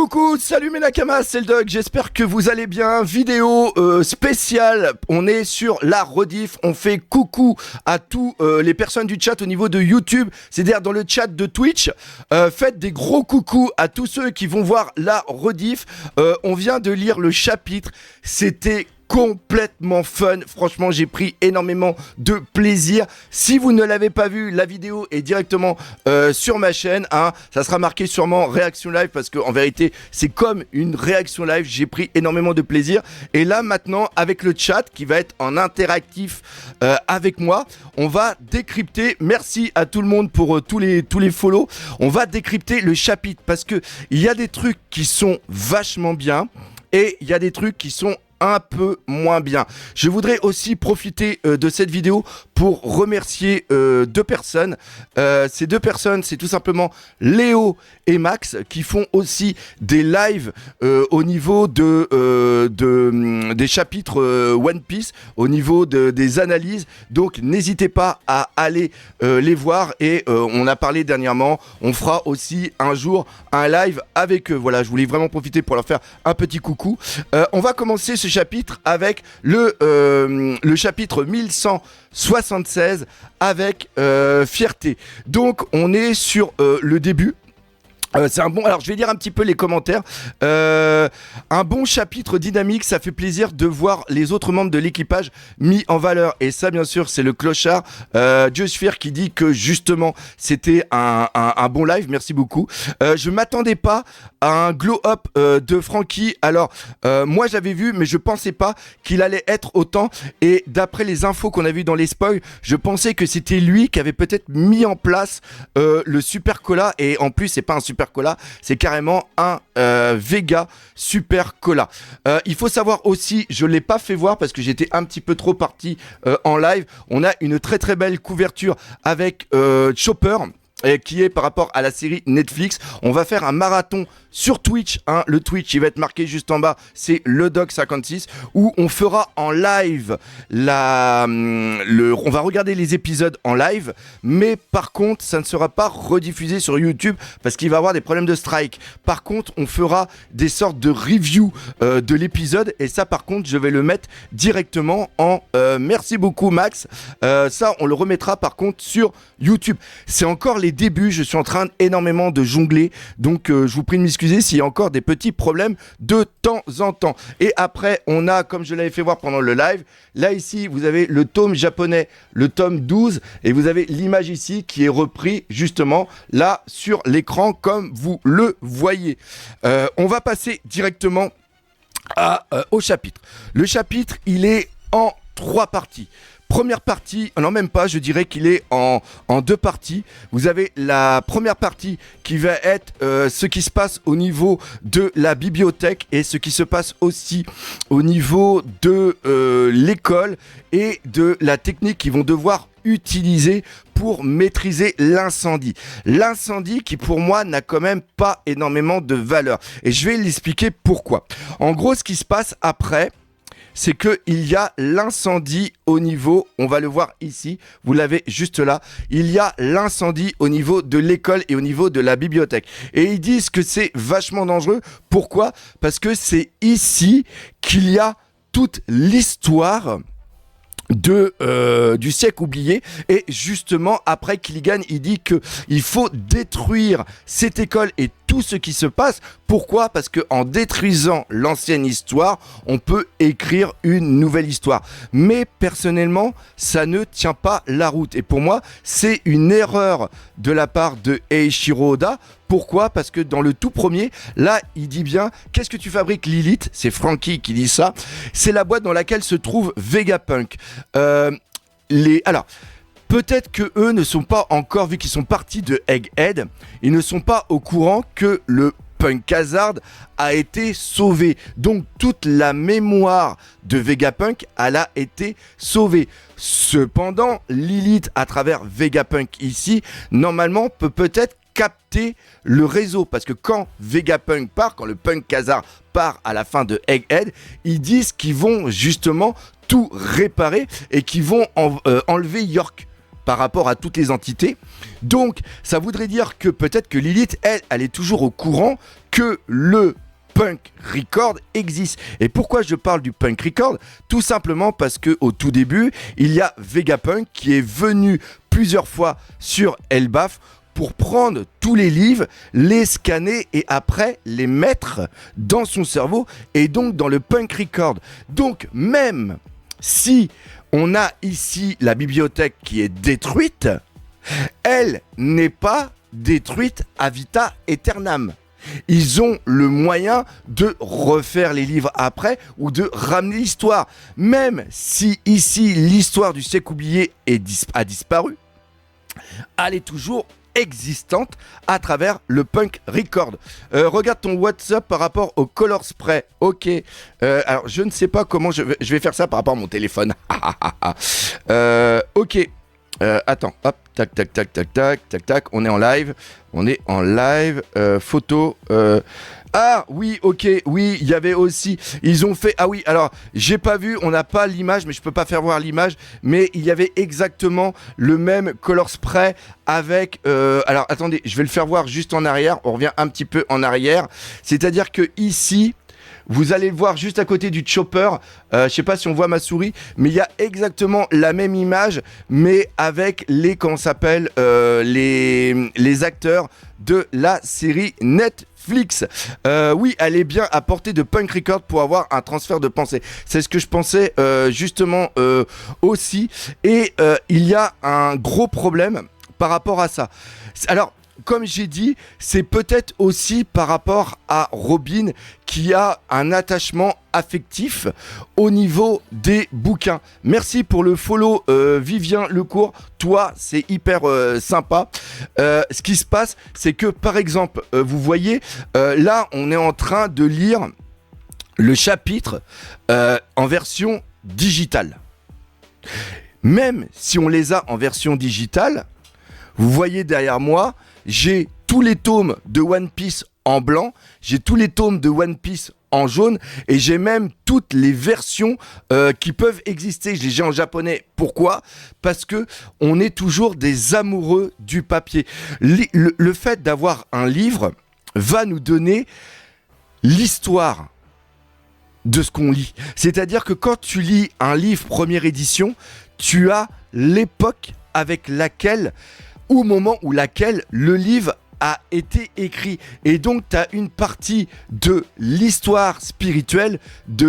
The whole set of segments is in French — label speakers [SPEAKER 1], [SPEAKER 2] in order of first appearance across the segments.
[SPEAKER 1] Coucou, salut mes Nakamas, c'est le Doc, j'espère que vous allez bien. Vidéo spéciale, on est sur la rediff, on fait coucou à tous les personnes du chat au niveau de YouTube, c'est-à-dire dans le chat de Twitch. Faites des gros coucou à tous ceux qui vont voir la rediff. On vient de lire le chapitre, c'était complètement fun, franchement j'ai pris énormément de plaisir. Si vous ne l'avez pas vu, la vidéo est directement sur ma chaîne, hein. Ça sera marqué sûrement réaction live parce qu'en vérité c'est comme une réaction live, j'ai pris énormément de plaisir. Et là maintenant avec le chat qui va être en interactif avec moi, on va décrypter, merci à tout le monde pour tous les follow, on va décrypter le chapitre parce que il y a des trucs qui sont vachement bien et il y a des trucs qui sont un peu moins bien. Je voudrais aussi profiter de cette vidéo pour remercier deux personnes. Ces deux personnes, c'est tout simplement Léo et Max qui font aussi des lives au niveau des chapitres One Piece, au niveau des analyses. Donc n'hésitez pas à aller les voir et on a parlé dernièrement, on fera aussi un jour un live avec eux. Voilà, je voulais vraiment profiter pour leur faire un petit coucou. On va commencer ce chapitre avec le chapitre 1176 avec fierté. Donc on est sur le début. C'est un bon. Alors, je vais lire un petit peu les commentaires. Un bon chapitre dynamique, ça fait plaisir de voir les autres membres de l'équipage mis en valeur. Et ça, bien sûr, c'est le clochard Diosphere qui dit que justement, c'était un bon live. Merci beaucoup. Je m'attendais pas à un glow-up de Franky. Alors, moi, j'avais vu, mais je pensais pas qu'il allait être autant. Et d'après les infos qu'on a vues dans les spoils, je pensais que c'était lui qui avait peut-être mis en place le Super Cola. Et en plus, c'est pas un Super Cola, c'est carrément un Vega Super Cola. Il faut savoir aussi, je l'ai pas fait voir parce que j'étais un petit peu trop parti en live. On a une très très belle couverture avec Chopper. Qui est par rapport à la série Netflix. On va faire un marathon sur Twitch, hein. Le Twitch, il va être marqué juste en bas, c'est le Doc56, où on fera en live on va regarder les épisodes en live, mais par contre, ça ne sera pas rediffusé sur YouTube parce qu'il va y avoir des problèmes de strike. Par contre, on fera des sortes de review de l'épisode et ça, par contre, je vais le mettre directement en merci beaucoup Max. Ça, on le remettra par contre sur YouTube. C'est encore les débuts, je suis en train énormément de jongler, donc je vous prie de m'excuser s'il y a encore des petits problèmes de temps en temps. Et après, on a, comme je l'avais fait voir pendant le live, là ici, vous avez le tome japonais, le tome 12, et vous avez l'image ici qui est repris justement là sur l'écran comme vous le voyez. On va passer directement au chapitre. Le chapitre, il est en 3 parties. Première partie, non même pas, je dirais qu'il est en 2 parties. Vous avez la première partie qui va être ce qui se passe au niveau de la bibliothèque et ce qui se passe aussi au niveau de l'école et de la technique qu'ils vont devoir utiliser pour maîtriser l'incendie. L'incendie qui pour moi n'a quand même pas énormément de valeur. Et je vais l'expliquer pourquoi. En gros, ce qui se passe après, c'est qu'il y a l'incendie au niveau, on va le voir ici, vous l'avez juste là, il y a l'incendie au niveau de l'école et au niveau de la bibliothèque. Et ils disent que c'est vachement dangereux. Pourquoi ? Parce que c'est ici qu'il y a toute l'histoire du siècle oublié. Et justement après Killigan il dit que il faut détruire cette école et tout ce qui se passe. Pourquoi ? Parce que en détruisant l'ancienne histoire, on peut écrire une nouvelle histoire. Mais personnellement, ça ne tient pas la route. Et pour moi, c'est une erreur de la part de Eiichiro Oda. Pourquoi ? Parce que dans le tout premier, là, il dit bien, qu'est-ce que tu fabriques Lilith ? C'est Franky qui dit ça. C'est la boîte dans laquelle se trouve Vegapunk. Alors, peut-être que eux ne sont pas encore, vu qu'ils sont partis de Egghead, ils ne sont pas au courant que le Punk Hazard a été sauvé. Donc toute la mémoire de Vegapunk, elle a été sauvée. Cependant, Lilith, à travers Vegapunk ici, normalement peut-être capter le réseau, parce que quand Vegapunk part, quand le Punk Hazard part à la fin de Egghead, ils disent qu'ils vont justement tout réparer et qu'ils vont enlever York par rapport à toutes les entités. Donc ça voudrait dire que peut-être que Lilith, elle est toujours au courant que le punk record existe. Et pourquoi je parle du punk record ? Tout simplement parce que au tout début, il y a Vegapunk qui est venu plusieurs fois sur Elbaf pour prendre tous les livres, les scanner et après les mettre dans son cerveau et donc dans le punk record. Donc même si on a ici la bibliothèque qui est détruite, elle n'est pas détruite à vita aeternam. Ils ont le moyen de refaire les livres après ou de ramener l'histoire. Même si ici l'histoire du siècle oublié a disparu, elle est toujours existante à travers le punk record. Regarde ton WhatsApp par rapport au color spray. Ok. Alors je ne sais pas comment je vais faire ça par rapport à mon téléphone. Ok. Attends, hop, tac, tac, tac, tac, tac, tac, tac, on est en live, photo, ah oui, ok, oui, il y avait aussi, ils ont fait, ah oui, alors, j'ai pas vu, on n'a pas l'image, mais je peux pas faire voir l'image, mais il y avait exactement le même color spray avec, alors attendez, je vais le faire voir juste en arrière, on revient un petit peu en arrière, c'est-à-dire que ici, vous allez le voir juste à côté du chopper, je sais pas si on voit ma souris, mais il y a exactement la même image, mais avec les, comment ça s'appelle, les acteurs de la série Netflix. Oui, elle est bien à portée de punk record pour avoir un transfert de pensée. C'est ce que je pensais justement aussi. Et il y a un gros problème par rapport à ça. Alors, comme j'ai dit, c'est peut-être aussi par rapport à Robin qui a un attachement affectif au niveau des bouquins. Merci pour le follow Vivien Lecourt, toi c'est hyper sympa. Ce qui se passe, c'est que par exemple, vous voyez, là on est en train de lire le chapitre en version digitale. Même si on les a en version digitale, vous voyez derrière moi, j'ai tous les tomes de One Piece en blanc, j'ai tous les tomes de One Piece en jaune et j'ai même toutes les versions qui peuvent exister. Je les ai en japonais. Pourquoi ? Parce que on est toujours des amoureux du papier. Le fait d'avoir un livre va nous donner l'histoire de ce qu'on lit. C'est-à-dire que quand tu lis un livre première édition, tu as l'époque avec laquelle au moment où laquelle le livre a été écrit. Et donc, tu as une partie de l'histoire spirituelle, de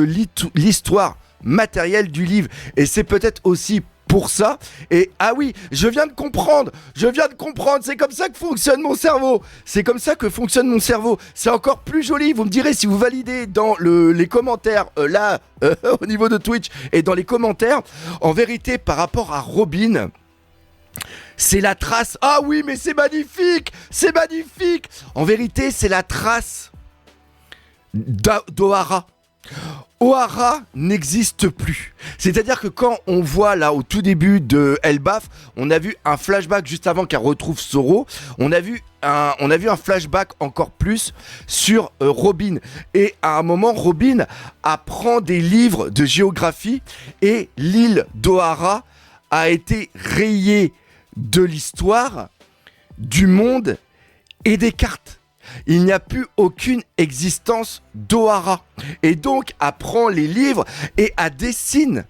[SPEAKER 1] l'histoire matérielle du livre. Et c'est peut-être aussi pour ça. Et ah oui, je viens de comprendre. C'est comme ça que fonctionne mon cerveau. C'est encore plus joli. Vous me direz si vous validez dans les commentaires, là, au niveau de Twitch, et dans les commentaires, en vérité, par rapport à Robin, c'est la trace. Ah oui, mais c'est magnifique. En vérité, c'est la trace d'Ohara. Ohara n'existe plus. C'est-à-dire que quand on voit là au tout début de Elbaf, on a vu un flashback juste avant qu'elle retrouve Zoro. On a vu un flashback encore plus sur Robin. Et à un moment, Robin apprend des livres de géographie et l'île d'Ohara a été rayée de l'histoire, du monde et des cartes. Il n'y a plus aucune existence d'Ohara. Et donc, elle prend les livres et elle dessine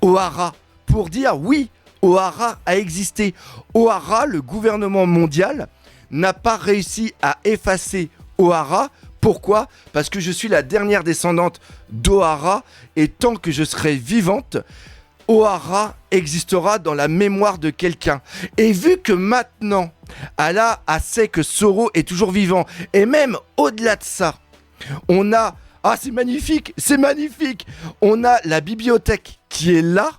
[SPEAKER 1] Ohara pour dire oui, Ohara a existé. Ohara, le gouvernement mondial, n'a pas réussi à effacer Ohara. Pourquoi ? Parce que je suis la dernière descendante d'Ohara et tant que je serai vivante, Ohara existera dans la mémoire de quelqu'un. Et vu que maintenant, elle sait que Zoro est toujours vivant, et même au-delà de ça, on a... Ah, c'est magnifique. On a la bibliothèque qui est là.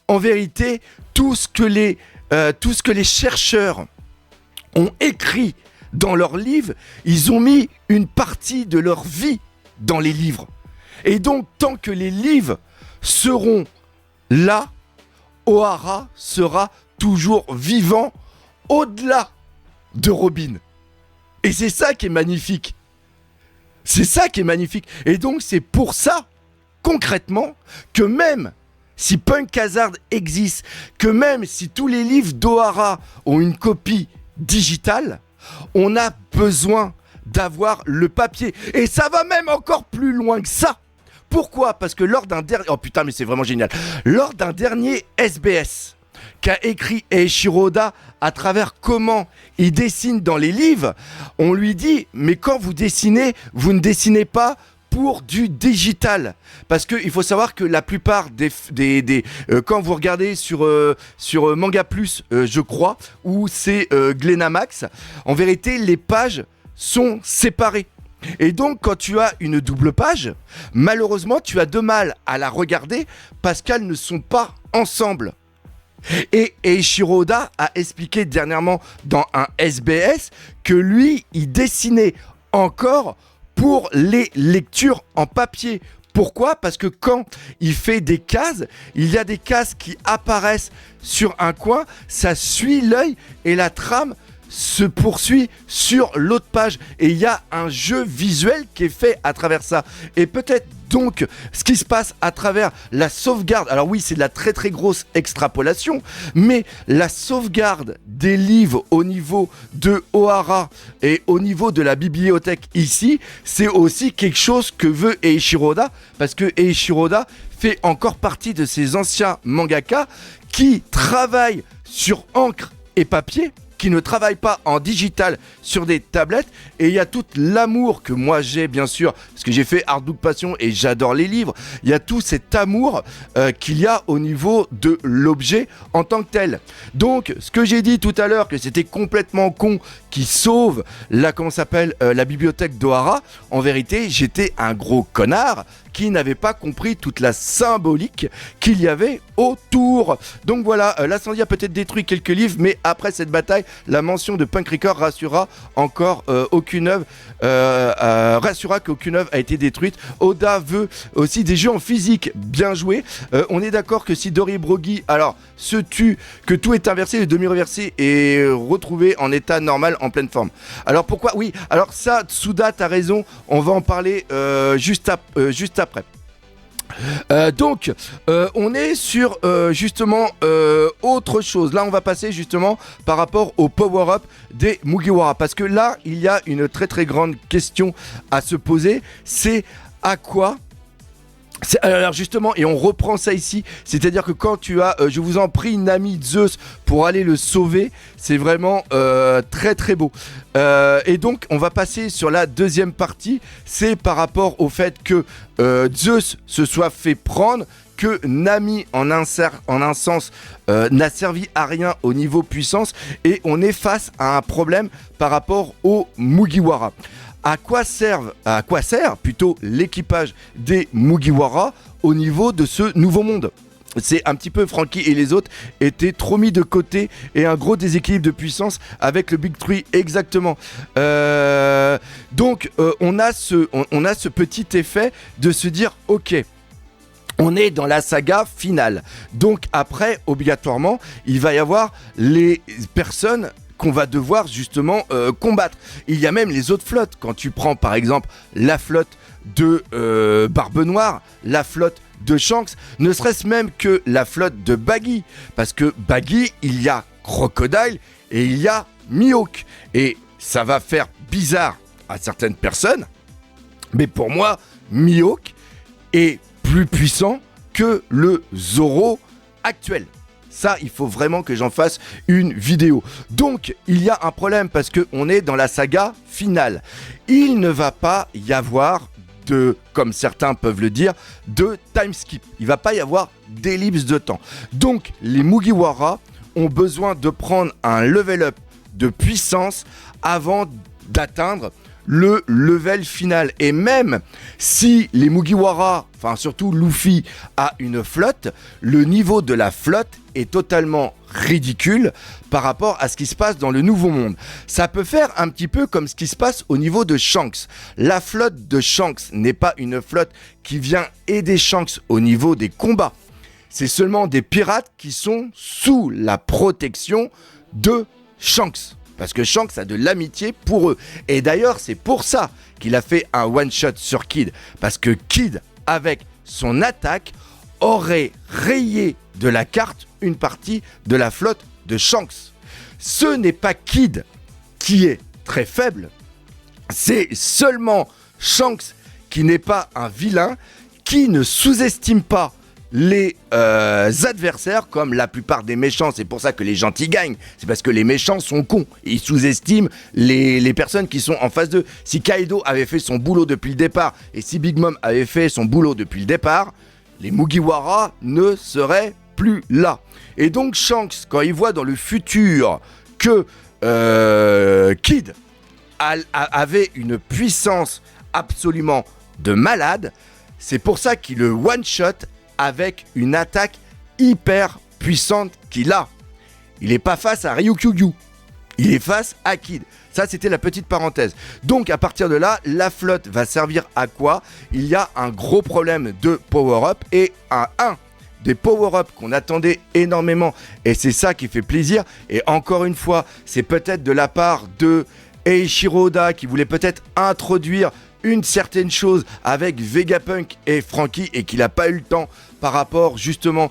[SPEAKER 1] En vérité, tout ce que les chercheurs ont écrit dans leurs livres, ils ont mis une partie de leur vie dans les livres. Et donc, tant que les livres seront là, Ohara sera toujours vivant au-delà de Robin. Et c'est ça qui est magnifique. Et donc c'est pour ça, concrètement, que même si Punk Hazard existe, que même si tous les livres d'Ohara ont une copie digitale, on a besoin d'avoir le papier. Et ça va même encore plus loin que ça. Pourquoi ? Parce que lors d'un dernier... Oh putain, mais c'est vraiment génial. Lors d'un dernier SBS qu'a écrit Eiichiro Oda à travers comment il dessine dans les livres, on lui dit, mais quand vous dessinez, vous ne dessinez pas pour du digital. Parce qu'il faut savoir que la plupart quand vous regardez sur Manga Plus, je crois, ou c'est Glénamax, en vérité, les pages sont séparées. Et donc, quand tu as une double page, malheureusement, tu as de mal à la regarder parce qu'elles ne sont pas ensemble. Et Eiichiro Oda a expliqué dernièrement dans un SBS que lui, il dessinait encore pour les lectures en papier. Pourquoi ? Parce que quand il fait des cases, il y a des cases qui apparaissent sur un coin, ça suit l'œil et la trame se poursuit sur l'autre page. Et il y a un jeu visuel qui est fait à travers ça. Et peut-être donc ce qui se passe à travers la sauvegarde, alors oui, c'est de la très très grosse extrapolation, mais la sauvegarde des livres au niveau de Ohara et au niveau de la bibliothèque ici, c'est aussi quelque chose que veut Eiichiro Oda, parce que Eiichiro Oda fait encore partie de ces anciens mangaka qui travaillent sur encre et papier, qui ne travaillent pas en digital sur des tablettes, et il y a tout l'amour que moi j'ai, bien sûr, parce que j'ai fait Artbook Passion et j'adore les livres, il y a tout cet amour qu'il y a au niveau de l'objet en tant que tel. Donc ce que j'ai dit tout à l'heure, que c'était complètement con qui sauve la bibliothèque d'Ohara, en vérité j'étais un gros connard qui n'avait pas compris toute la symbolique qu'il y avait autour. Donc voilà, l'incendie a peut-être détruit quelques livres, mais après cette bataille, la mention de Punk Record rassurera encore qu'aucune œuvre a été détruite. Oda veut aussi des jeux en physique. Bien joué. On est d'accord que si Dori Brogi se tue, que tout est inversé, le demi-reversé est retrouvé en état normal, en pleine forme. Alors pourquoi ? Oui, alors ça, Tsuda, t'as raison, on va en parler juste après. Donc, on est sur justement autre chose. Là, on va passer justement par rapport au power-up des Mugiwara. Parce que là, il y a une très très grande question à se poser. C'est à quoi... Alors justement, et on reprend ça ici, c'est-à-dire que quand tu as, je vous en prie, Nami Zeus pour aller le sauver, c'est vraiment très très beau. Et donc on va passer sur la deuxième partie, c'est par rapport au fait que Zeus se soit fait prendre, que Nami en un sens n'a servi à rien au niveau puissance, et on est face à un problème par rapport aux Mugiwara. À quoi sert plutôt l'équipage des Mugiwara au niveau de ce nouveau monde ? C'est un petit peu Franky et les autres étaient trop mis de côté et un gros déséquilibre de puissance avec le Big Three, exactement. Donc on a ce petit effet de se dire ok, on est dans la saga finale. Donc après, obligatoirement, il va y avoir les personnes qu'on va devoir justement combattre. Il y a même les autres flottes. Quand tu prends par exemple la flotte de Barbe Noire, la flotte de Shanks, ne serait-ce même que la flotte de Baggy. Parce que Baggy, il y a Crocodile et il y a Mihawk. Et ça va faire bizarre à certaines personnes, mais pour moi, Mihawk est plus puissant que le Zoro actuel. Ça, il faut vraiment que j'en fasse une vidéo. Donc, il y a un problème parce qu'on est dans la saga finale. Il ne va pas y avoir comme certains peuvent le dire, de time skip. Il ne va pas y avoir d'ellipse de temps. Donc, les Mugiwara ont besoin de prendre un level up de puissance avant d'atteindre le level final. Et même si les Mugiwara, enfin surtout Luffy, a une flotte, le niveau de la flotte est totalement ridicule par rapport à ce qui se passe dans le Nouveau Monde. Ça peut faire un petit peu comme ce qui se passe au niveau de Shanks. La flotte de Shanks n'est pas une flotte qui vient aider Shanks au niveau des combats. C'est seulement des pirates qui sont sous la protection de Shanks. Parce que Shanks a de l'amitié pour eux. Et d'ailleurs, c'est pour ça qu'il a fait un one-shot sur Kid. Parce que Kid, avec son attaque, aurait rayé de la carte une partie de la flotte de Shanks. Ce n'est pas Kid qui est très faible. C'est seulement Shanks qui n'est pas un vilain, qui ne sous-estime pas les adversaires comme la plupart des méchants. C'est pour ça que les gentils gagnent. C'est parce que les méchants sont cons. Ils sous-estiment les personnes qui sont en face d'eux. Si Kaido avait fait son boulot depuis le départ et si Big Mom avait fait son boulot depuis le départ, les Mugiwara ne seraient plus là. Et donc Shanks, quand il voit dans le futur que Kid avait une puissance absolument de malade, c'est pour ça qu'il le one-shot avec une attaque hyper puissante qu'il a. Il n'est pas face à Ryukyu, il est face à Kid. Ça, c'était la petite parenthèse. Donc, à partir de là, la flotte va servir à quoi ? Il y a un gros problème de power-up et un des power-up qu'on attendait énormément. Et c'est ça qui fait plaisir. Et encore une fois, c'est peut-être de la part de Eiichiro Oda qui voulait peut-être introduire une certaine chose avec Vegapunk et Franky et qu'il n'a pas eu le temps par rapport justement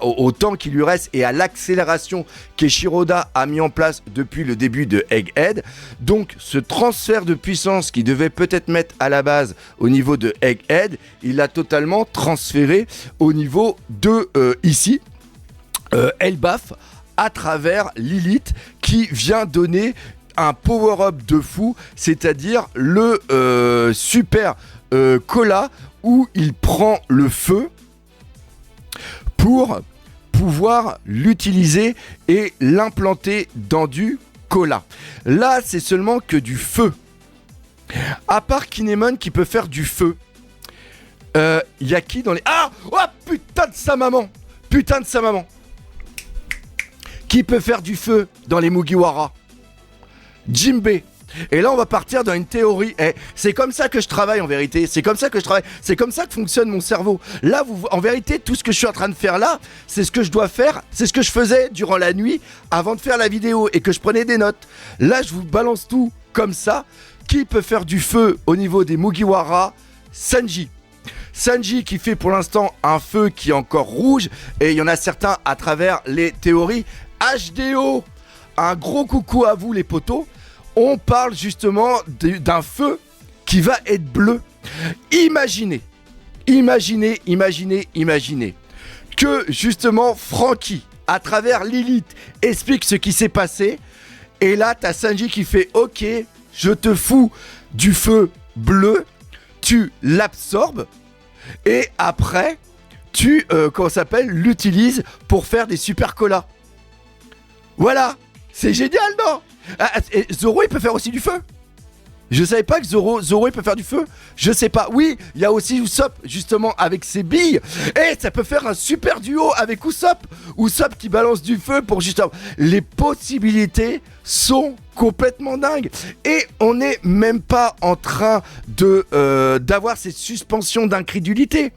[SPEAKER 1] au temps qui lui reste et à l'accélération qu'Eiichiro Oda a mis en place depuis le début de Egghead. Donc ce transfert de puissance qui devait peut-être mettre à la base au niveau de Egghead, il l'a totalement transféré au niveau de ici, Elbaf, à travers Lilith qui vient donner un power-up de fou, c'est-à-dire le super cola où il prend le feu pour pouvoir l'utiliser et l'implanter dans du cola. Là, c'est seulement que du feu. À part Kinemon qui peut faire du feu, y a qui dans les... Ah, oh putain de sa maman. Putain de sa maman. Qui peut faire du feu dans les Mugiwara ? Jinbei. Et là on va partir dans une théorie. C'est comme ça que je travaille en vérité. C'est comme ça que je travaille. C'est comme ça que fonctionne mon cerveau. Là, en vérité, tout ce que je suis en train de faire là, c'est ce que je dois faire. C'est ce que je faisais durant la nuit avant de faire la vidéo et que je prenais des notes. Là, je vous balance tout comme ça. Qui peut faire du feu au niveau des Mugiwara ? Sanji. Sanji qui fait pour l'instant un feu qui est encore rouge. Et il y en a certains à travers les théories. HDO. Un gros coucou à vous les potos. On parle justement d'un feu qui va être bleu. Imaginez que justement Franky, à travers Lilith, explique ce qui s'est passé. Et là, t'as Sanji qui fait « Ok, je te fous du feu bleu, tu l'absorbes et après, tu l'utilises pour faire des super colas. » Voilà, c'est génial, non ? Et Zoro, il peut faire aussi du feu. Je savais pas que Zoro, il peut faire du feu. Je sais pas. Oui, il y a aussi Usopp, justement, avec ses billes. Et ça peut faire un super duo avec Usopp. Usopp qui balance du feu pour justement... Les possibilités sont complètement dingues. Et on n'est même pas en train d'avoir cette suspension d'incrédulité.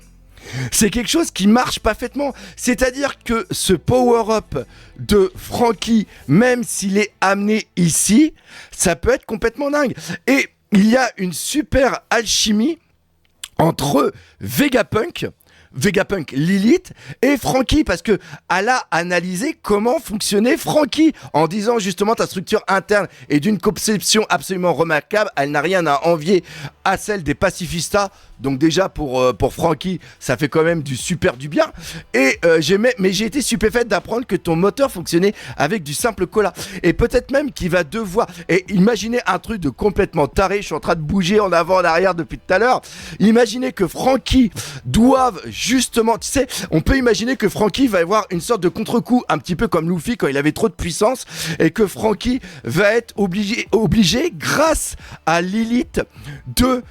[SPEAKER 1] C'est quelque chose qui marche parfaitement. C'est-à-dire que ce power-up de Franky, même s'il est amené ici, ça peut être complètement dingue. Et il y a une super alchimie entre Vegapunk Lilith et Franky, parce que elle a analysé comment fonctionnait Franky en disant justement ta structure interne est d'une conception absolument remarquable, elle n'a rien à envier à celle des pacifistas. Donc déjà pour Franky, ça fait quand même du super du bien. Et j'ai été stupéfaite d'apprendre que ton moteur fonctionnait avec du simple cola. Et peut-être même qu'il va devoir... Et imaginez un truc de complètement taré. Je suis en train de bouger en avant, en arrière depuis tout à l'heure. Imaginez que Franky doive justement... Tu sais, on peut imaginer que Franky va avoir une sorte de contre-coup, un petit peu comme Luffy quand il avait trop de puissance. Et que Franky va être obligé grâce à Lilith, de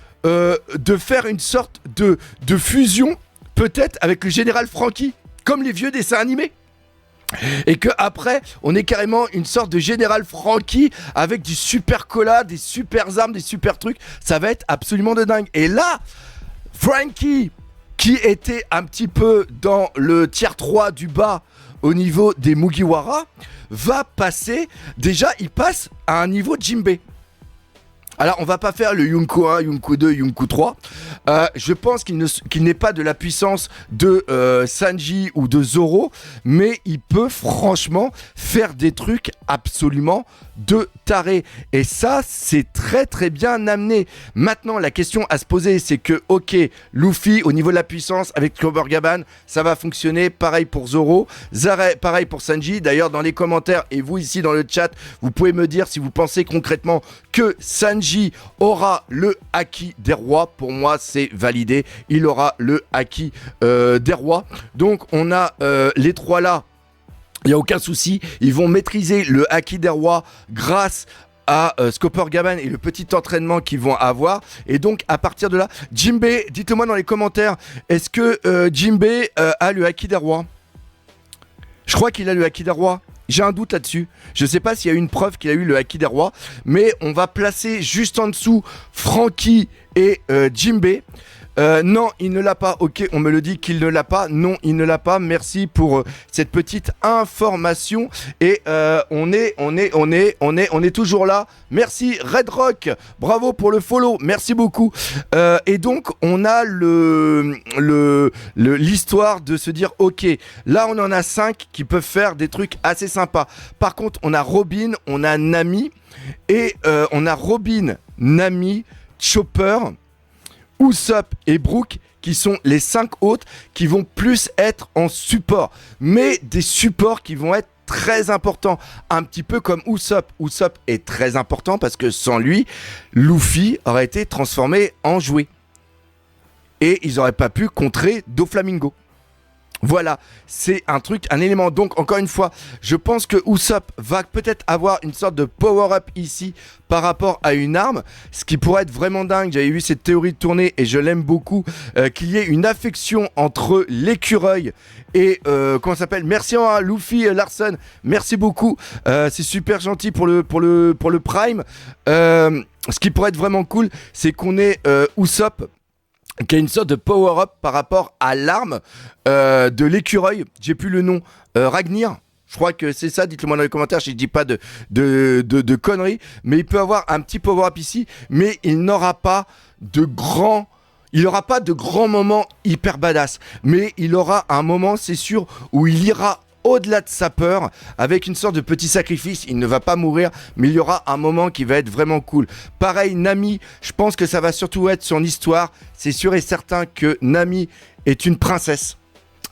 [SPEAKER 1] faire une sorte de fusion, peut-être avec le général Franky, comme les vieux dessins animés. Et que après, on est carrément une sorte de général Franky avec du super cola, des super armes, des super trucs. Ça va être absolument de dingue. Et là, Franky, qui était un petit peu dans le tier 3 du bas au niveau des Mugiwara, va passer, déjà il passe à un niveau Jinbei. Alors, on va pas faire le Yunko 1, Yunko 2, Yunko 3. Je pense qu'il n'est pas de la puissance de Sanji ou de Zoro, mais il peut franchement faire des trucs absolument de taré. Et ça, c'est très très bien amené. Maintenant, la question à se poser, c'est que, ok, Luffy, au niveau de la puissance, avec Clover Gaban, ça va fonctionner. Pareil pour Zoro, pareil pour Sanji. D'ailleurs, dans les commentaires, et vous ici dans le chat, vous pouvez me dire si vous pensez concrètement que Sanji aura le Haki des rois. Pour moi, c'est validé. Il aura le Haki des rois. Donc, on a les trois là. Il n'y a aucun souci, ils vont maîtriser le Haki des rois grâce à Scopper Gaban et le petit entraînement qu'ils vont avoir. Et donc à partir de là, Jinbei, dites-moi dans les commentaires, est-ce que Jinbei a le Haki des rois? Je crois qu'il a le Haki des rois. J'ai un doute là-dessus. Je ne sais pas s'il y a eu une preuve qu'il a eu le Haki des rois, mais on va placer juste en dessous Franky et Jinbei. Non, il ne l'a pas. Ok, on me le dit qu'il ne l'a pas. Non, il ne l'a pas. Merci pour cette petite information. Et on est toujours là. Merci Red Rock. Bravo pour le follow. Merci beaucoup. Et donc on a l'histoire de se dire ok, là on en a 5 qui peuvent faire des trucs assez sympas. Par contre, on a Robin, on a Nami et on a Robin, Nami, Chopper, Usopp et Brook qui sont les 5 autres qui vont plus être en support, mais des supports qui vont être très importants, un petit peu comme Usopp. Usopp est très important parce que sans lui, Luffy aurait été transformé en jouet et ils n'auraient pas pu contrer Doflamingo. Voilà, c'est un truc, un élément. Donc encore une fois, je pense que Usopp va peut-être avoir une sorte de power-up ici par rapport à une arme, ce qui pourrait être vraiment dingue. J'avais vu cette théorie tourner et je l'aime beaucoup, qu'il y ait une affection entre l'écureuil et comment ça s'appelle. Merci à Luffy Larson, merci beaucoup. C'est super gentil pour le Prime. Ce qui pourrait être vraiment cool, c'est qu'on ait Usopp qui a une sorte de power-up par rapport à l'arme de l'écureuil. J'ai plus le nom. Ragnir. Je crois que c'est ça. Dites-le moi dans les commentaires si je dis pas de conneries. Mais il peut avoir un petit power-up ici. Mais il n'aura pas de grands moments hyper badass. Mais il aura un moment, c'est sûr, où il ira au-delà de sa peur, avec une sorte de petit sacrifice. Il ne va pas mourir, mais il y aura un moment qui va être vraiment cool. Pareil, Nami, je pense que ça va surtout être son histoire. C'est sûr et certain que Nami est une princesse.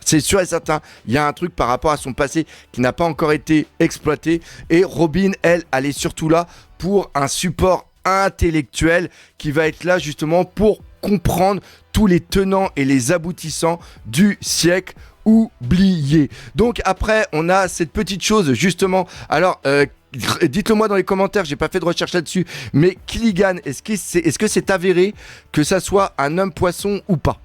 [SPEAKER 1] C'est sûr et certain, il y a un truc par rapport à son passé qui n'a pas encore été exploité. Et Robin, elle est surtout là pour un support intellectuel qui va être là justement pour comprendre tous les tenants et les aboutissants du siècle oublié. Donc après, on a cette petite chose justement. Alors, dites-le moi dans les commentaires, j'ai pas fait de recherche là-dessus, mais Killigan, est-ce que c'est avéré que ça soit un homme poisson ou pas?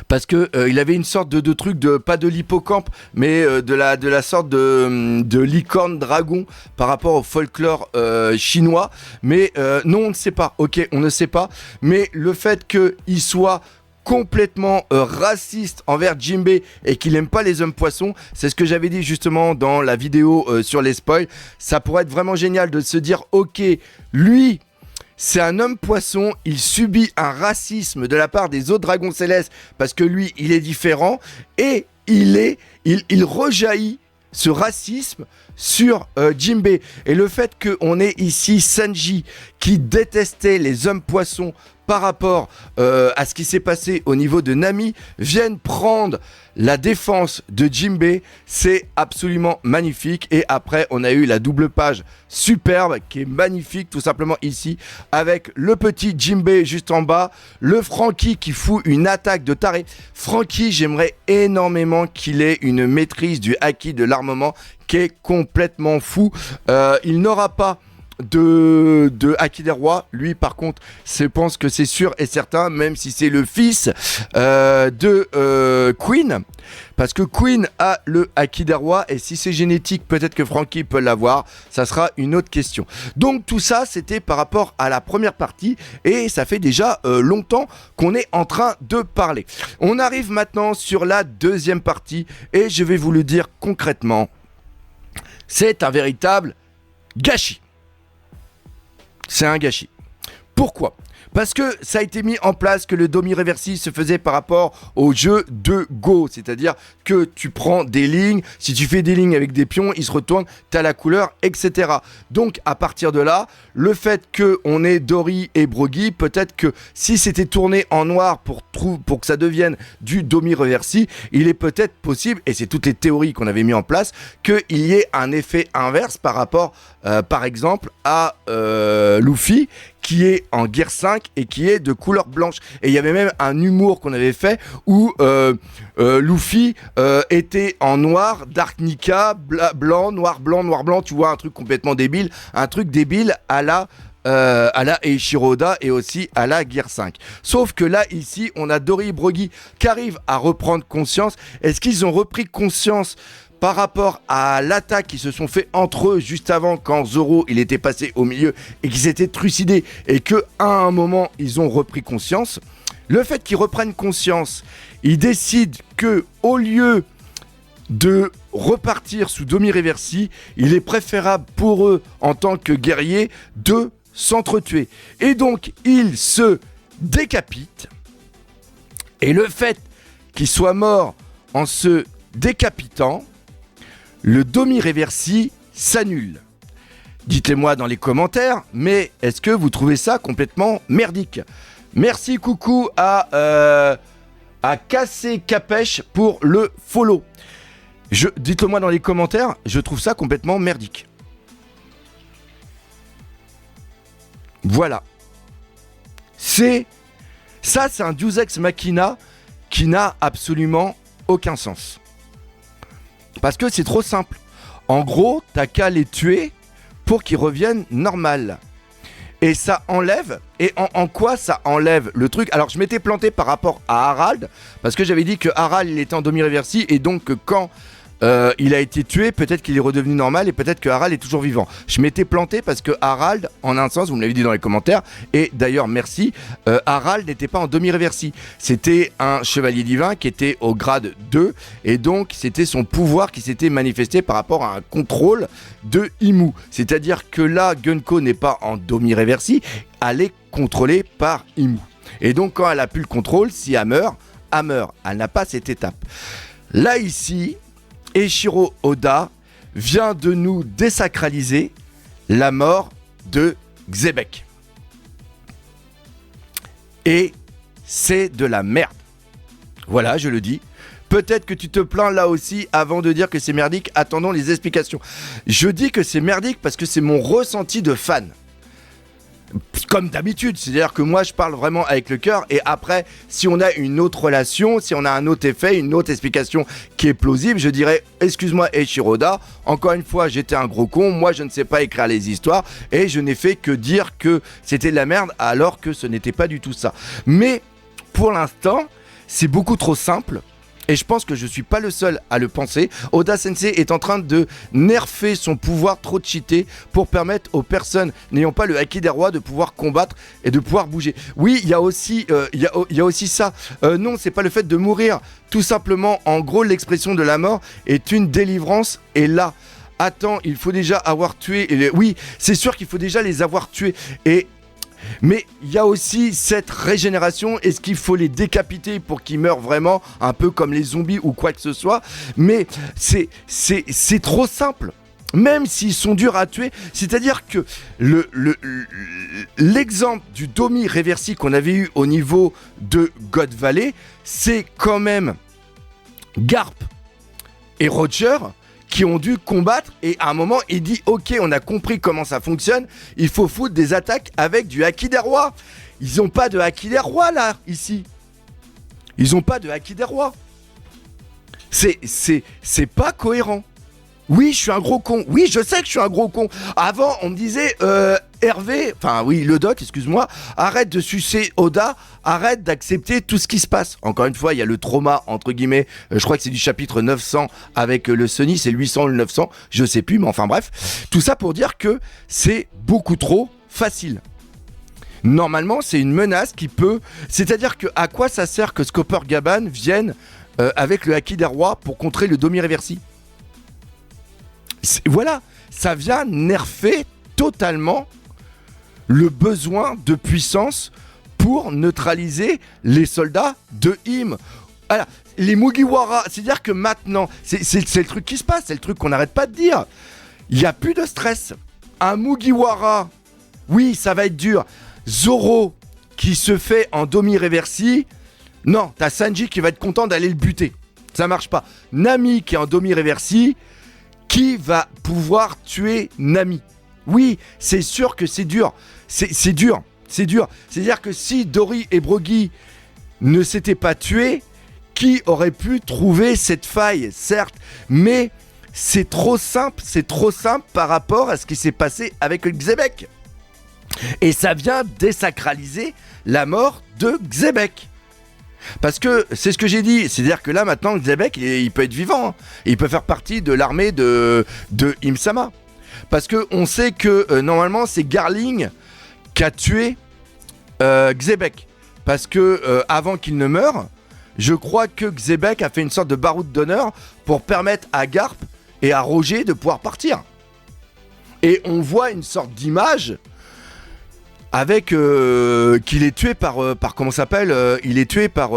[SPEAKER 1] Parce que il avait une sorte de truc pas de l'hippocampe, mais de la sorte de licorne dragon par rapport au folklore chinois. Mais non, on ne sait pas. Ok, on ne sait pas. Mais le fait qu'il soit complètement raciste envers Jinbei et qu'il aime pas les hommes poissons, c'est ce que j'avais dit justement dans la vidéo sur les spoils. Ça pourrait être vraiment génial de se dire ok, lui c'est un homme poisson, il subit un racisme de la part des autres dragons célestes parce que lui il est différent et il rejaillit ce racisme sur Jinbei. Et le fait qu'on ait ici Sanji qui détestait les hommes poissons par rapport à ce qui s'est passé au niveau de Nami vienne prendre la défense de Jinbei, c'est absolument magnifique. Et après on a eu la double page superbe qui est magnifique tout simplement ici avec le petit Jinbei juste en bas, le Franky qui fout une attaque de taré. Franky, j'aimerais énormément qu'il ait une maîtrise du haki de l'armement qui est complètement fou. Il n'aura pas de Haki des rois, lui par contre je pense que c'est sûr et certain, même si c'est le fils de Queen, parce que Queen a le Haki des rois et si c'est génétique peut-être que Franky peut l'avoir, ça sera une autre question. Donc tout ça c'était par rapport à la première partie et ça fait déjà longtemps qu'on est en train de parler. On arrive maintenant sur la deuxième partie et je vais vous le dire concrètement, c'est un véritable gâchis. C'est un gâchis. Pourquoi ? Parce que ça a été mis en place que le Domi Reversi se faisait par rapport au jeu de Go. C'est-à-dire que tu prends des lignes, si tu fais des lignes avec des pions, ils se retournent, t'as la couleur, etc. Donc à partir de là, le fait qu'on ait Dori et Broggy, peut-être que si c'était tourné en noir pour que ça devienne du Domi Reversi, il est peut-être possible, et c'est toutes les théories qu'on avait mis en place, qu'il y ait un effet inverse par rapport, par exemple, à Luffy, qui est en Gear 5 et qui est de couleur blanche. Et il y avait même un humour qu'on avait fait où Luffy était en noir, Dark Nika, blanc, noir, blanc, tu vois, un truc complètement débile, un truc débile à la Eiichiro Oda et aussi à la Gear 5. Sauf que là, ici, on a Dori et Broggy qui arrivent à reprendre conscience. Est-ce qu'ils ont repris conscience par rapport à l'attaque qu'ils se sont fait entre eux juste avant, quand Zoro il était passé au milieu et qu'ils s'étaient trucidés et que à un moment ils ont repris conscience? Le fait qu'ils reprennent conscience, ils décident que au lieu de repartir sous Domi Reversi, il est préférable pour eux en tant que guerriers de s'entretuer. Et donc ils se décapitent. Et le fait qu'ils soient morts en se décapitant, le Domi Reversi s'annule. Dites-le-moi dans les commentaires, mais est-ce que vous trouvez ça complètement merdique? Merci coucou à Cassé Capèche pour le follow. Dites-le-moi dans les commentaires, je trouve ça complètement merdique. Voilà. C'est un Deus Ex Machina qui n'a absolument aucun sens. Parce que c'est trop simple. En gros, t'as qu'à les tuer pour qu'ils reviennent normal. Et ça enlève. Et en quoi ça enlève le truc? Alors, je m'étais planté par rapport à Harald. Parce que j'avais dit que Harald, il était en Domi Reversi. Et donc, quand il a été tué, peut-être qu'il est redevenu normal. Et peut-être que Harald est toujours vivant. Je m'étais planté parce que Harald, en un sens, vous me l'avez dit dans les commentaires. Et d'ailleurs, merci. Harald n'était pas en Domi Reversi. C'était un chevalier divin qui était au grade 2. Et donc, c'était son pouvoir qui s'était manifesté par rapport à un contrôle de Imu. C'est-à-dire que là, Gunko n'est pas en Domi Reversi. Elle est contrôlée par Imu. Et donc, quand elle a plus le contrôle, si elle meurt, elle meurt. Elle n'a pas cette étape. Là, ici, Eiichiro Oda vient de nous désacraliser la mort de Xebec. Et c'est de la merde. Voilà, je le dis. Peut-être que tu te plains là aussi avant de dire que c'est merdique. Attendons les explications. Je dis que c'est merdique parce que c'est mon ressenti de fan. Comme d'habitude, c'est-à-dire que moi je parle vraiment avec le cœur et après si on a une autre relation, si on a un autre effet, une autre explication qui est plausible, je dirais excuse-moi Eiichiro Oda, encore une fois j'étais un gros con, moi je ne sais pas écrire les histoires et je n'ai fait que dire que c'était de la merde alors que ce n'était pas du tout ça. Mais pour l'instant c'est beaucoup trop simple. Et je pense que je suis pas le seul à le penser. Oda Sensei est en train de nerfer son pouvoir trop cheaté pour permettre aux personnes n'ayant pas le Haki des rois de pouvoir combattre et de pouvoir bouger. Oui, il y a aussi ça. Non, c'est pas le fait de mourir. Tout simplement, en gros, l'expression de la mort est une délivrance. Et là, attends, il faut déjà avoir tué. Oui, c'est sûr qu'il faut déjà les avoir tués. Mais il y a aussi cette régénération. Est-ce qu'il faut les décapiter pour qu'ils meurent vraiment, un peu comme les zombies ou quoi que ce soit? Mais c'est trop simple. Même s'ils sont durs à tuer, c'est-à-dire que l'exemple du Domi Reversi qu'on avait eu au niveau de God Valley, c'est quand même Garp et Roger qui ont dû combattre et à un moment il dit ok, on a compris comment ça fonctionne, il faut foutre des attaques avec du Haki des rois. Ils ont pas de Haki des rois là, ici. Ils ont pas de Haki des rois. C'est pas cohérent. Oui, je suis un gros con. Oui, je sais que je suis un gros con. Avant, on me disait, Hervé, enfin oui, le doc, excuse-moi, arrête de sucer Oda, arrête d'accepter tout ce qui se passe. Encore une fois, il y a le trauma, entre guillemets, je crois que c'est du chapitre 900 avec le Sunny, c'est le 800 ou le 900, je sais plus, mais enfin bref. Tout ça pour dire que c'est beaucoup trop facile. Normalement, c'est une menace qui peut... C'est-à-dire que à quoi ça sert que Scopper Gaban vienne avec le Haki des rois pour contrer le Domi Reversi? Voilà, ça vient nerfer totalement le besoin de puissance pour neutraliser les soldats de Im. Alors, les Mugiwara, c'est-à-dire que maintenant, c'est le truc qui se passe, c'est le truc qu'on n'arrête pas de dire. Il n'y a plus de stress. Un Mugiwara, oui, ça va être dur. Zoro, qui se fait en Domi-Reversi, non, t'as Sanji qui va être content d'aller le buter. Ça marche pas. Nami, qui est en Domi-Reversi, qui va pouvoir tuer Nami? Oui, c'est sûr que c'est dur. C'est dur. C'est dur. C'est-à-dire que si Dory et Brogy ne s'étaient pas tués, qui aurait pu trouver cette faille? Certes, mais c'est trop simple par rapport à ce qui s'est passé avec Xebec. Et ça vient désacraliser la mort de Xebec. Parce que c'est ce que j'ai dit, c'est-à-dire que là maintenant Xebec il peut être vivant, hein. Il peut faire partie de l'armée de Im-sama. Parce que on sait que normalement c'est Garling qui a tué Xebec. Parce que avant qu'il ne meure, je crois que Xebec a fait une sorte de baroud d'honneur pour permettre à Garp et à Roger de pouvoir partir. Et on voit une sorte d'image avec qu'il est tué par comment ça s'appelle, il est tué par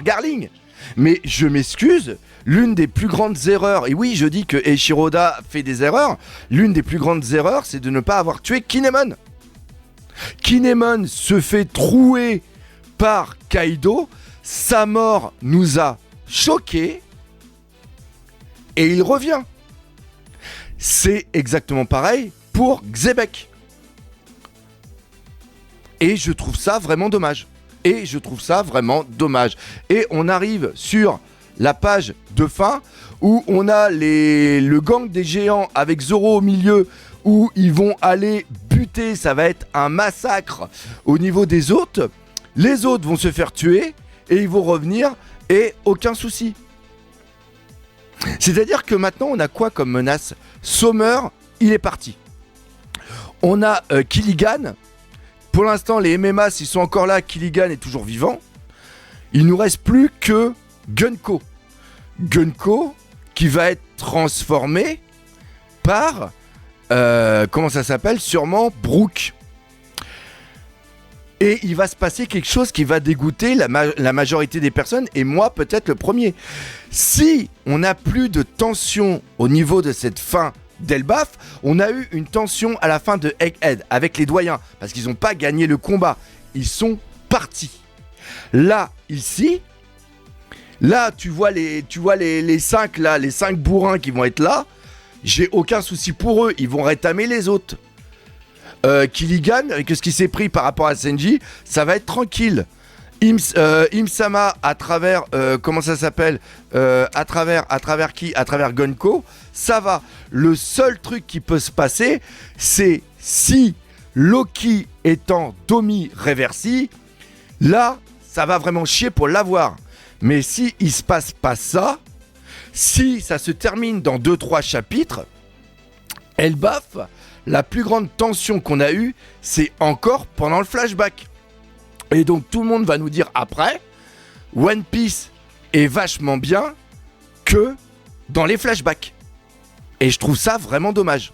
[SPEAKER 1] Garling. Mais je m'excuse, l'une des plus grandes erreurs, et oui je dis que Eiichiro Oda fait des erreurs, l'une des plus grandes erreurs c'est de ne pas avoir tué Kinemon. Kinemon se fait trouer par Kaido, sa mort nous a choqués et il revient. C'est exactement pareil pour Xebec. Et je trouve ça vraiment dommage. Et on arrive sur la page de fin où on a le gang des géants avec Zoro au milieu où ils vont aller buter, ça va être un massacre au niveau des autres. Les autres vont se faire tuer et ils vont revenir et aucun souci. C'est-à-dire que maintenant on a quoi comme menace? Sommer, il est parti. On a Killigan. Pour l'instant les MMA s'ils sont encore là, Killigan est toujours vivant. Il nous reste plus que Gunko. Gunko qui va être transformé par comment ça s'appelle? Sûrement Brook. Et il va se passer quelque chose qui va dégoûter la majorité des personnes, et moi peut-être le premier. Si on n'a plus de tension au niveau de cette fin d'Elbaf, on a eu une tension à la fin de Egghead avec les doyens, parce qu'ils n'ont pas gagné le combat, ils sont partis. Là, ici, là tu vois les 5 là, les 5 bourrins qui vont être là, j'ai aucun souci pour eux, ils vont rétamer les autres. Killigan, avec ce qui s'est pris par rapport à Senji, ça va être tranquille. Im-sama à travers comment ça s'appelle, à travers qui? À travers Gunko, ça va. Le seul truc qui peut se passer, c'est si Loki est en Domi-Reversi, là ça va vraiment chier pour l'avoir. Mais si il se passe pas ça, si ça se termine dans 2-3 chapitres, Elbaf, la plus grande tension qu'on a eue, c'est encore pendant le flashback. Et donc tout le monde va nous dire après, One Piece est vachement bien que dans les flashbacks. Et je trouve ça vraiment dommage.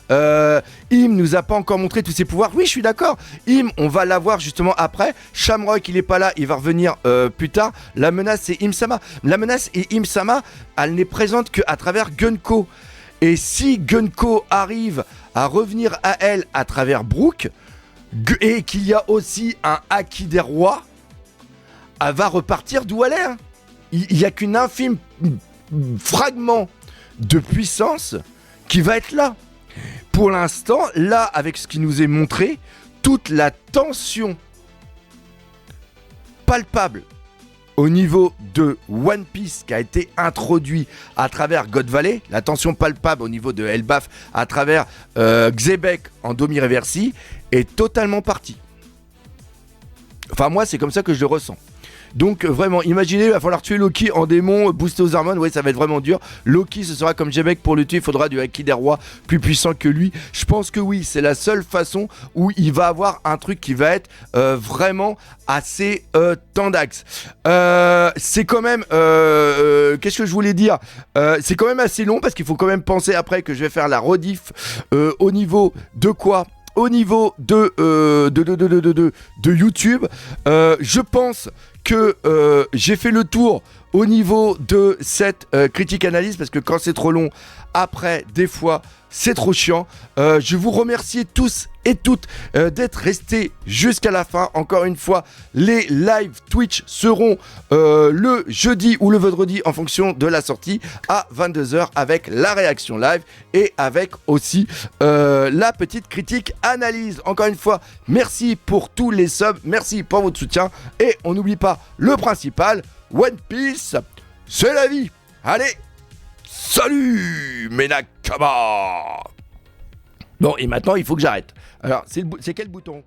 [SPEAKER 1] Im nous a pas encore montré tous ses pouvoirs. Oui, je suis d'accord. Im, on va l'avoir justement après. Shamrock, il est pas là, il va revenir plus tard. La menace, c'est Im-sama. La menace et Im-sama, elle n'est présente qu'à travers Gunko. Et si Gunko arrive à revenir à elle à travers Brook, et qu'il y a aussi un Haki des rois, elle va repartir d'où elle est. Hein. Il n'y a qu'une infime fragment de puissance qui va être là. Pour l'instant, là, avec ce qui nous est montré, toute la tension palpable au niveau de One Piece qui a été introduit à travers God Valley, la tension palpable au niveau de Elbaf à travers Xebec en Domi-Reversi est totalement partie. Enfin moi c'est comme ça que je le ressens. Donc vraiment, imaginez, il va falloir tuer Loki en démon, booster aux hormones, ouais ça va être vraiment dur. Loki ce sera comme J-Mec, pour le tuer, il faudra du Haki des rois plus puissant que lui. Je pense que oui, c'est la seule façon où il va avoir un truc qui va être vraiment assez tendax. C'est quand même, qu'est-ce que je voulais dire, c'est quand même assez long parce qu'il faut quand même penser après que je vais faire la rediff au niveau de quoi, au niveau de YouTube. Je pense que j'ai fait le tour au niveau de cette critique analyse, parce que quand c'est trop long, après, des fois, c'est trop chiant. Je vous remercie tous et toutes d'être restés jusqu'à la fin. Encore une fois, les live Twitch seront le jeudi ou le vendredi en fonction de la sortie à 22h avec la réaction live et avec aussi la petite critique analyse. Encore une fois, merci pour tous les subs, merci pour votre soutien et on n'oublie pas le principal, One Piece, c'est la vie. Allez, salut mes Nakama. Bon, et maintenant il faut que j'arrête. Alors, c'est quel bouton ?